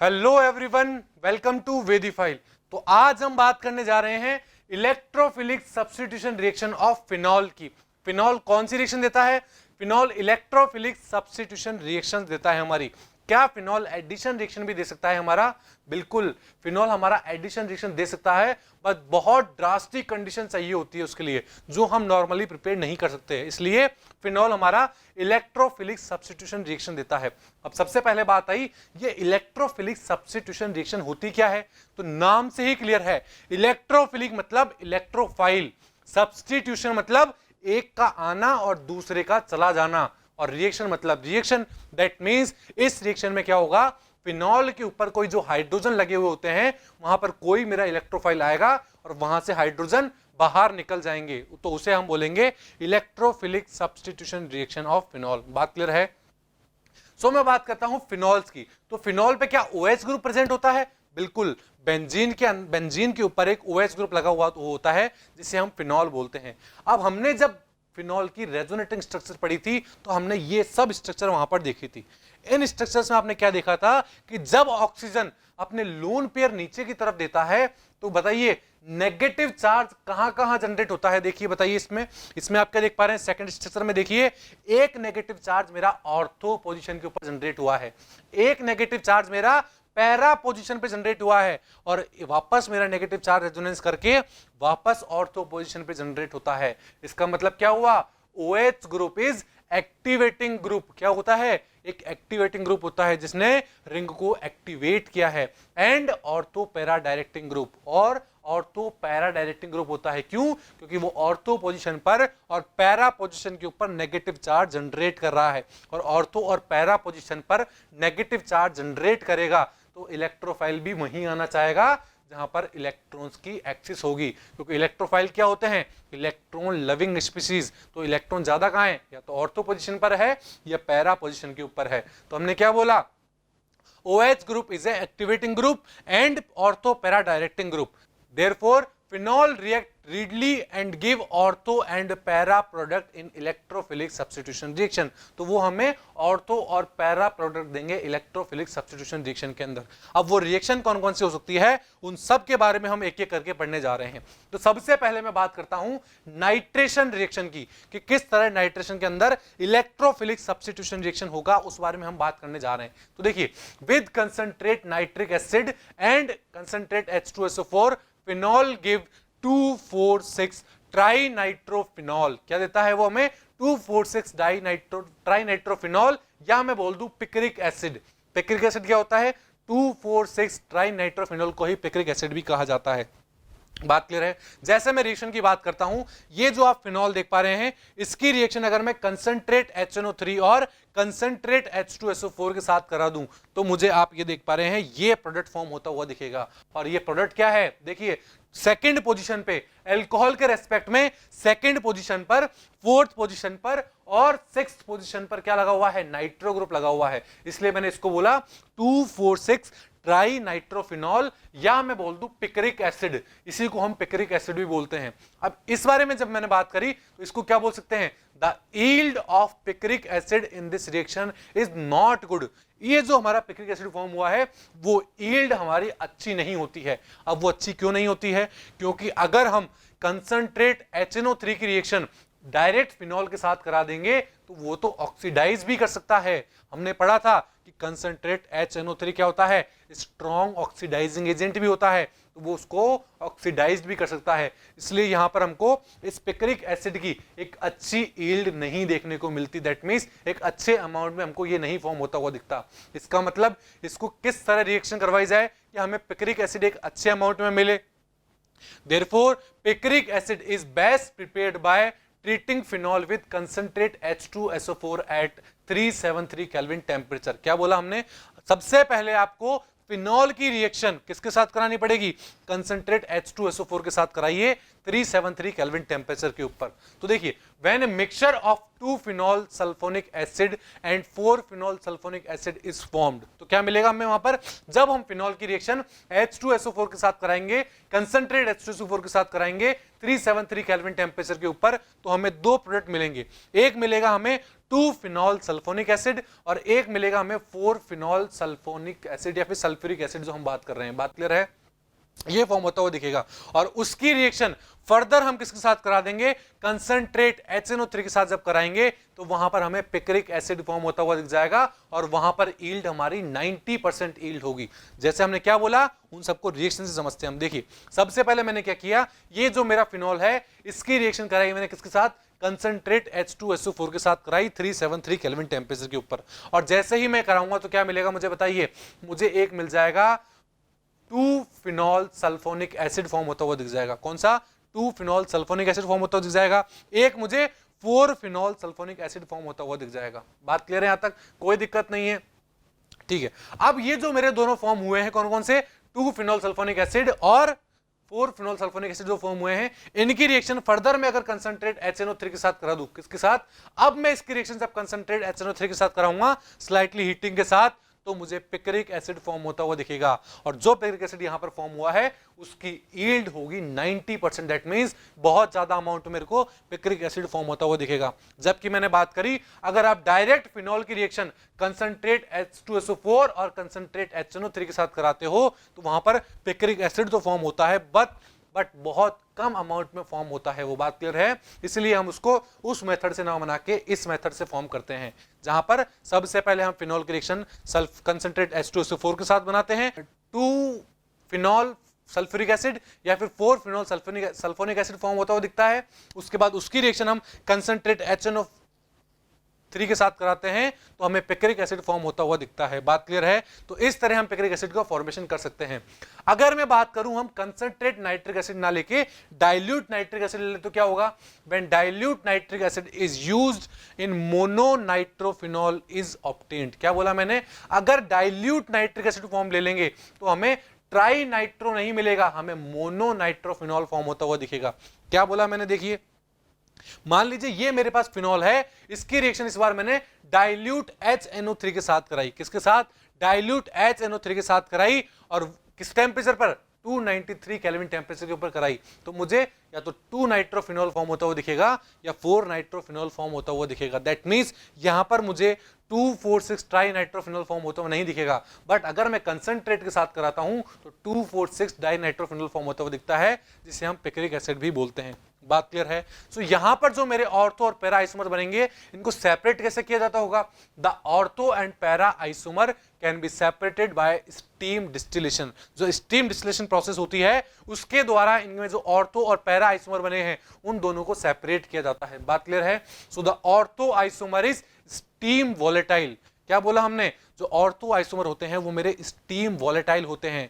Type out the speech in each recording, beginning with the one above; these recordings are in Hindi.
हेलो एवरीवन, वेलकम टू वेदीफाइल। तो आज हम बात करने जा रहे हैं electrophilic substitution reaction of phenol की। फिनॉल कौन सी रिएक्शन देता है? फिनॉल इलेक्ट्रोफिलिक सब्स्टिट्यूशन रिएक्शन देता है हमारी। क्या फिनॉल एडिशन रिएक्शन भी दे सकता है हमारा? बिल्कुल, फिनॉल हमारा एडिशन रिएक्शन दे सकता है, बस बहुत ड्रास्टिक कंडीशन चाहिए होती है उसके लिए, जो हम नॉर्मली प्रिपेयर नहीं कर सकते। इसलिए फिनॉल हमारा इलेक्ट्रोफिलिक सब्स्टिट्यूशन रिएक्शन देता है। अब सबसे पहले बात आई, ये इलेक्ट्रोफिलिक सब्स्टिट्यूशन रिएक्शन होती क्या है? तो नाम से ही क्लियर है, इलेक्ट्रोफिलिक मतलब इलेक्ट्रोफाइल, सब्स्टिट्यूशन मतलब एक का आना और दूसरे का चला जाना, और रिएक्शन मतलब रिएक्शन। दैट मींस इस रिएक्शन में क्या होगा, फिनॉल के ऊपर कोई जो हाइड्रोजन लगे हुए होते हैं वहां पर कोई मेरा इलेक्ट्रोफाइल आएगा और वहां से हाइड्रोजन बाहर निकल जाएंगे, तो उसे हम बोलेंगे electrophilic substitution reaction of phenol. बात क्लियर है? मैं बात करता हूं फिनॉल्स की। तो फिनॉल पे क्या OH ग्रुप प्रेजेंट होता है? बिल्कुल, बेंजीन के ऊपर एक OH ग्रुप लगा हुआ होता है जिसे हम फिनॉल बोलते हैं। अब हमने जब फिनॉल की रेजोनेटिंग स्ट्रक्चर पढ़ी थी तो हमने ये सब स्ट्रक्चर वहां पर देखी थी। इन स्ट्रक्चर्स में आपने क्या देखा था कि जब ऑक्सीजन अपने लोन पेयर नीचे की तरफ देता है तो बताइए नेगेटिव चार्ज कहां कहां जनरेट होता है? देखिए बताइए, इसमें आप क्या देख पा रहे हैं? सेकंड स्ट्रक्चर में देखिए, एक नेगेटिव चार्ज मेरा ऑर्थो पोजीशन के ऊपर जनरेट हुआ है, एक नेगेटिव चार्ज मेरा पैरा पोजीशन पे जनरेट हुआ है, और वापस मेरा नेगेटिव चार्ज रेजोनेंस करके वापस ऑर्थो पोजीशन पे जनरेट होता है। इसका मतलब क्या हुआ? OH group is activating group. क्या होता है? एक एक्टिवेटिंग ग्रुप होता है जिसने रिंग को एक्टिवेट किया है। And ortho para directing group, और ऑर्थो पैरा डायरेक्टिंग ग्रुप होता है। क्यों? क्योंकि वो ऑर्थो पोजीशन पर और पैरा पोजीशन के ऊपर नेगेटिव चार्ज जनरेट कर रहा है, और ऑर्थो और पैरा पोजीशन पर नेगेटिव चार्ज जनरेट करेगा तो इलेक्ट्रोफाइल भी वहीं आना चाहेगा जहां पर इलेक्ट्रॉन्स की एक्सिस होगी, क्योंकि इलेक्ट्रोफाइल क्या होते हैं? Electron loving species. तो इलेक्ट्रॉन ज्यादा कहां है? या तो ऑर्थो पोजीशन पर है या पैरा पोजीशन के ऊपर है। तो हमने क्या बोला? OH group is a activating group and ortho para directing group. Therefore, phenol react readily and give ortho and para product in electrophilic substitution reaction. तो वो हमें ortho और para product देंगे electrophilic substitution reaction के अंदर। अब वो रिएक्शन कौन कौन सी हो सकती है, उन सब के बारे में हम एक एक करके पढ़ने जा रहे हैं। तो सबसे पहले मैं बात करता हूं नाइट्रेशन रिएक्शन की, कि किस तरह नाइट्रेशन के अंदर इलेक्ट्रोफिलिक सब्स्टिट्यूशन रिएक्शन होगा, उस बारे में हम बात करने जा रहे हैं। तो देखिए, with concentrate nitric acid and concentrate H2SO4 phenol give 2,4,6 trinitrophenol. क्या देता है वो हमें? 2,4,6 ट्राइनाइट्रोफिनॉल, या मैं बोल दूं पिक्रिक एसिड। पिक्रिक एसिड क्या होता है? 2,4,6 ट्राइनाइट्रोफिनॉल को ही पिक्रिक एसिड भी कहा जाता है। बात क्लियर है? जैसे मैं रिएक्शन की बात करता हूं, ये जो आप फिनॉल देख पा रहे हैं, इसकी रिएक्शन अगर मैं कंसंट्रेट HNO3 और कंसंट्रेट H2SO4 के साथ करा दूं तो मुझे आप ये देख पा रहे हैं, ये प्रोडक्ट फॉर्म होता हुआ दिखेगा। और ये प्रोडक्ट क्या है? देखिए, सेकंड पोजीशन पे अल्कोहल के रेस्पेक्ट में सेकंड पोजीशन पर, फोर्थ पोजीशन पर और सिक्स्थ पोजीशन पर क्या लगा हुआ है? नाइट्रो ग्रुप लगा हुआ है। इसलिए मैंने इसको बोला 2,4,6 ट्राइनाइट्रोफिनॉल, या मैं बोल दूं पिक्रिक एसिड। इसी को हम पिक्रिक एसिड भी बोलते हैं। अब इस बारे में जब मैंने बात करी तो इसको क्या बोल सकते हैं? The yield of picric acid in this reaction is not good. ये जो हमारा पिक्रिक एसिड फॉर्म हुआ है वो यील्ड हमारी अच्छी नहीं होती है। अब वो अच्छी क्यों नहीं होती है? क्योंकि अगर हम कंसंट्रेट HNO3 की रिएक्शन डायरेक्ट फिनॉल के साथ करा देंगे तो वो तो ऑक्सीडाइज भी कर सकता है। हमने पढ़ा था कि कंसंट्रेट HNO3 क्या होता है? स्ट्रॉन्ग ऑक्सीडाइजिंग एजेंट भी होता है, तो वो उसको ऑक्सीडाइज भी कर सकता है। इसलिए यहां पर हमको इस पिक्रिक एसिड की एक अच्छी यील्ड नहीं देखने को मिलती। दैट मींस एक अच्छे अमाउंट में हमको ये नहीं फॉर्म होता हुआ दिखता। इसका मतलब इसको किस तरह रिएक्शन करवाई जाए कि हमें पिक्रिक एसिड एक अच्छे अमाउंट में मिले? Therefore, picric acid is best prepared by treating phenol with concentrate H2SO4 at 373 Kelvin temperature। क्या बोला हमने? सबसे पहले आपको फिनॉल की रिएक्शन किसके साथ करानी पड़ेगी? कंसंट्रेट H2SO4 के साथ कराइए 373 केल्विन टेम्परेचर के ऊपर। तो देखिए, when a mixture of 2 phenol sulphonic acid and 4 phenol sulphonic acid is formed. तो क्या मिलेगा हमें वहां पर, जब हम फिनॉल की रिएक्शन H2SO4 के साथ कराएंगे, कंसंट्रेट H2SO4 के साथ कराएंगे 373 केल्विन टेम्परेचर के ऊपर, तो हमें दो प्रोडक्ट मिलेंगे। एक मिलेगा हमें 2 फिनॉल सल्फोनिक एसिड और एक मिलेगा हमें 4 फिनॉल सल्फोनिक एसिड या फिर सल्फ्यूरिक एसिड जो हम बात कर रहे हैं। बात क्लियर है? ये फॉर्म होता हुआ दिखेगा और उसकी रिएक्शन फर्दर हम किसके साथ करा देंगे, कंसंट्रेट HNO3 के साथ जब कराएंगे तो वहां पर हमें पिक्रिक एसिड फॉर्म होता हुआ दिख जाएगा और वहां पर यील्ड हमारी 90% यील्ड होगी। जैसे हमने क्या बोला, उन सबको रिएक्शन से समझते हैं हम। देखिए सबसे पहले मैंने क्या किया, ये जो मेरा फिनॉल है इसकी रिएक्शन कराई मैंने किसके साथ, कंसंट्रेट H2SO4 के साथ कराई 373 केल्विन टेम्परेचर के ऊपर। और जैसे ही मैं कराऊंगा तो क्या मिलेगा मुझे बताइए, मुझे एक मिल जाएगा 2 फिनॉल सल्फोनिक एसिड फॉर्म होता हुआ दिख जाएगा। कौन सा, 2 फिनॉल सल्फोनिक एसिड फॉर्म होता हुआ दिख जाएगा। एक मुझे 4 फिनॉल सल्फोनिक एसिड फॉर्म होता हुआ दिख जाएगा। बात क्लियर है? यहां तक कोई दिक्कत नहीं है? ठीक है। अब ये जो मेरे दोनों फॉर्म हुए हैं कौन कौन से, 2 फिनॉल सल्फोनिक एसिड और 4 फिनॉल सल्फोनिक एसिड जो फॉर्म हुए हैं, इनकी रिएक्शन फर्दर में अगर कंसंट्रेट HNO3 के साथ करा दूं, किसके साथ, अब मैं इसकी रिएक्शन जब कंसंट्रेट HNO3 के साथ कराऊंगा स्लाइटली हीटिंग के साथ, तो मुझे पिक्रिक एसिड फॉर्म होता हुआ दिखेगा। और जो पिक्रिक एसिड यहां पर फॉर्म हुआ है उसकी यील्ड होगी 90%। दैट मींस बहुत ज्यादा अमाउंट मेरे को पिक्रिक एसिड फॉर्म होता हुआ दिखेगा। जबकि मैंने बात करी अगर आप डायरेक्ट फिनॉल की रिएक्शन कंसंट्रेट H2SO4 और कंसंट्रेट HNO3 के साथ कराते हो तो वहां पर पिक्रिक एसिड तो फॉर्म होता है बट बहुत कम अमाउंट में फॉर्म होता है। वो बात क्लियर है? इसलिए हम उसको उस मेथड से ना बना के इस मेथड से फॉर्म करते हैं, जहां पर सबसे पहले हम फिनॉल की रिएक्शन कंसंट्रेट H2SO4 के साथ बनाते हैं, 2 फिनॉल सल्फ्यूरिक एसिड या फिर 4 फिनॉल सल्फोनिक एसिड फॉर्म होता हुआ दिखता है। उसके बाद उसकी रिएक्शन हम कंसंट्रेट HNO3 के साथ कराते हैं तो हमें पिक्रिक एसिड फॉर्म होता हुआ दिखता है। बात क्लियर है? तो इस तरह हम पिक्रिक एसिड का फॉर्मेशन कर सकते हैं। अगर मैं बात करूं हम कंसंट्रेट नाइट्रिक एसिड ना लेके डाइल्यूट नाइट्रिक एसिड ले तो क्या होगा, when dilute nitric acid is used in mononitrophenol is obtained. क्या बोला मैंने, अगर डाइल्यूट नाइट्रिक एसिड फॉर्म ले लेंगे तो हमें ट्राई नाइट्रो नहीं मिलेगा, हमें मोनोनाइट्रोफिनॉल फॉर्म होता हुआ दिखेगा। क्या बोला मैंने, देखिए मान लीजिए ये मेरे पास फिनॉल है, इसकी रिएक्शन इस बार मैंने डाइल्यूट HNO3 के साथ कराई, किसके साथ, डाइल्यूट HNO3 के साथ कराई और किस टेम्परेचर पर, 293 केल्विन टेम्परेचर के ऊपर कराई, तो मुझे या तो 2 नाइट्रोफिनॉल फॉर्म होता हुआ दिखेगा या 4 नाइट्रोफिनॉल फॉर्म होता हुआ दिखेगा। दैट मींस यहां पर मुझे 2,4,6 ट्राई नाइट्रोफिनॉल फॉर्म होता हुआ नहीं दिखेगा। बट अगर मैं कंसंट्रेट के साथ कराता हूं तो 2,4,6 डाई नाइट्रोफिनॉल फॉर्म होता हुआ दिखता है, जिसे हम पिक्रिक एसिड भी बोलते हैं। बात क्लियर है? सो यहां पर जो मेरे ऑर्थो और पैरा आइसोमर बनेंगे इनको सेपरेट कैसे किया जाता होगा, the ortho and para isomer can be separated by steam distillation. जो स्टीम डिस्टिलेशन प्रोसेस होती है उसके द्वारा इनमें जो ऑर्थो और पैरा आइसोमर बने हैं उन दोनों को सेपरेट किया जाता है। बात क्लियर है? So the ortho isomer is steam volatile. क्या बोला हमने, जो ऑर्थो आइसोमर होते हैं वो मेरे स्टीम वॉलेटाइल होते हैं।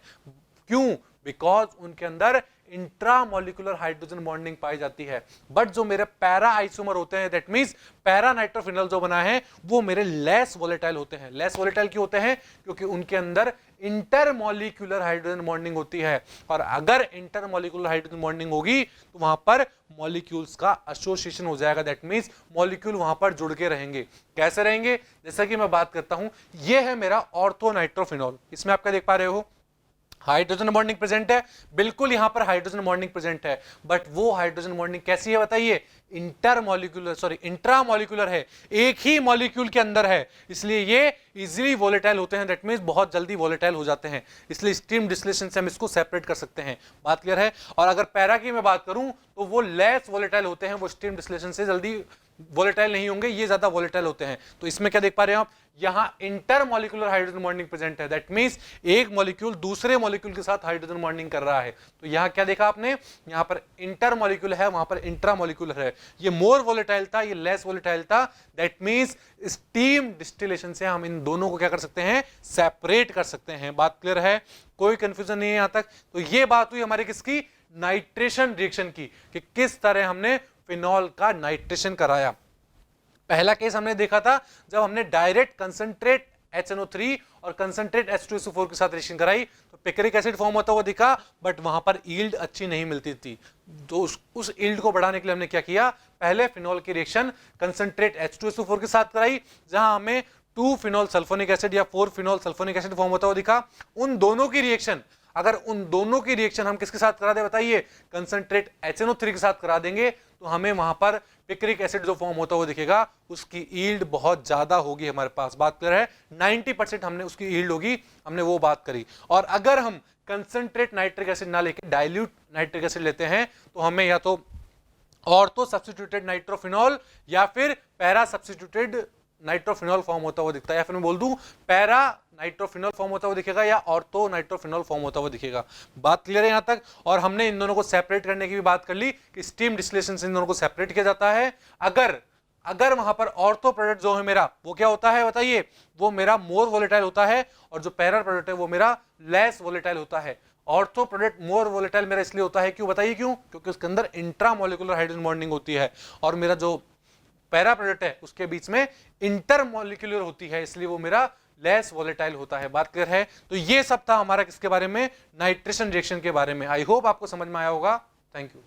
क्यों? बिकॉज उनके अंदर इंट्रामोलिकुलर हाइड्रोजन बॉन्डिंग पाई जाती है। बट जो मेरे पैरा आइसोमर होते हैं, दैट मींस पैरा नाइट्रोफिनॉल जो बना है वो मेरे लेस वोलेटाइल होते हैं। लेस वोलेटाइल क्यों होते हैं? क्योंकि उनके अंदर इंटरमोलिकुलर हाइड्रोजन बॉन्डिंग होती है और अगर इंटरमोलिकुलर हाइड्रोजन बॉन्डिंग होगी तो वहां पर मॉलिक्यूल्स का एसोसिएशन हो जाएगा। दैट मींस मॉलिक्यूल वहां पर जुड़ के रहेंगे। कैसे रहेंगे? जैसा कि मैं बात करता हूं, ये है मेरा ऑर्थो नाइट्रोफिनॉल। इसमें आप क्या देख पा रहे हो, हाइड्रोजन बॉन्डिंग प्रेजेंट है, बिल्कुल यहां पर हाइड्रोजन बॉन्डिंग प्रेजेंट है, बट वो हाइड्रोजन बॉन्डिंग कैसी है बताइए, इंट्रामोलिकुलर है, एक ही मॉलिक्यूल के अंदर है, इसलिए ये इजीली वोलेटाइल होते हैं। दैट मींस बहुत जल्दी वोलेटाइल हो जाते हैं, इसलिए स्टीम डिस्टिलेशन से हम इसको सेपरेट कर सकते हैं। बात क्लियर है? और अगर पैरा की मैं बात करूं तो वो लेस वोलेटाइल होते हैं, वो स्टीम डिस्टिलेशन से जल्दी वोलेटाइल नहीं होंगे, ये ज्यादा वोलेटाइल होते हैं। तो इसमें क्या देख पा रहे हो आप, यहां इंटरमोलिकुलर हाइड्रोजन बॉन्डिंग प्रेजेंट है। दैट मींस एक मॉलिक्यूल दूसरे मॉलिक्यूल के साथ हाइड्रोजन बॉन्डिंग कर रहा है। तो यहां क्या देखा आपने, यहां पर इंटरमोलिक्यूल है, वहां पर इंट्रामोलिक्यूलर है। ये मोर वोलेटाइल था, ये लेस वोलेटाइल था। दैट मींस स्टीम डिस्टिलेशन से हम इन दोनों को क्या कर सकते हैं, सेपरेट कर सकते हैं। बात क्लियर है? कोई कंफ्यूजन नहीं है यहां तक? तो ये बात हुई हमारी किसकी, नाइट्रेशन रिएक्शन की, कि किस तरह हमने फिनॉल का नाइट्रेशन कराया। पहला केस हमने देखा था जब हमने डायरेक्ट कंसंट्रेट HNO3 और कंसंट्रेट H2SO4 के साथ रिएक्शन कराई तो पिक्रिक एसिड फॉर्म होता हुआ दिखा, बट वहां पर यील्ड अच्छी नहीं मिलती थी। तो उस यील्ड को बढ़ाने के लिए हमने क्या किया, पहले फिनॉल की रिएक्शन कंसंट्रेट H2SO4 के साथ कराई, जहां हमें 2 फिनॉल सल्फोनिक एसिड या 4 फिनॉल सल्फोनिक एसिड फॉर्म होता हुआ दिखा। उन दोनों की रिएक्शन, अगर उन दोनों की रिएक्शन हम किसके साथ करा दे बताइए, कंसंट्रेट HNO3 के साथ करा देंगे, तो हमें वहां पर पिक्रिक एसिड जो फॉर्म होता हुआ दिखेगा, उसकी यील्ड बहुत ज्यादा होगी हमारे पास। बात क्लियर है, 90% हमने उसकी यील्ड होगी, हमने वो बात करी। और अगर हम कंसंट्रेट नाइट्रिक एसिड ना लेके डाइल्यूट नाइट्रिक एसिड लेते हैं, तो हमें या तो ऑर्थो सब्स्टिट्यूटेड नाइट्रोफिनॉल या फिर पैरा सब्स्टिट्यूटेड नाइट्रोफिनॉल फॉर्म होता हुआ दिखता है, या फिर मैं बोल दूं पैरा नाइट्रोफिनॉल फॉर्म होता हुआ दिखेगा या ऑर्थो नाइट्रोफिनॉल फॉर्म होता हुआ दिखेगा। बात क्लियर है यहां तक। और हमने इन दोनों को सेपरेट करने की भी बात कर ली कि स्टीम डिस्टिलेशन से इन दोनों को सेपरेट किया जाता है। अगर वहां पर ऑर्थो प्रोडक्ट जो है मेरा, वो क्या होता है बताइए, वो मेरा मोर वोलेटाइल होता है, और जो पैरा प्रोडक्ट है वो मेरा लेस वोलेटाइल होता है। ऑर्थो प्रोडक्ट मोर वोलेटाइल मेरा इसलिए होता है, क्यों बताइए क्यों, क्योंकि उसके अंदर इंट्रामोलिकुलर हाइड्रोजन बॉन्डिंग होती है, और मेरा जो पैरा प्रोडक्ट है उसके बीच में इंटरमोलिकुलर होती है, इसलिए वो मेरा लेस वोलेटाइल होता है। बात क्लियर है। तो ये सब था हमारा किसके बारे में, नाइट्रेशन रिएक्शन के बारे में। आई होप आपको समझ में आया होगा। Thank you.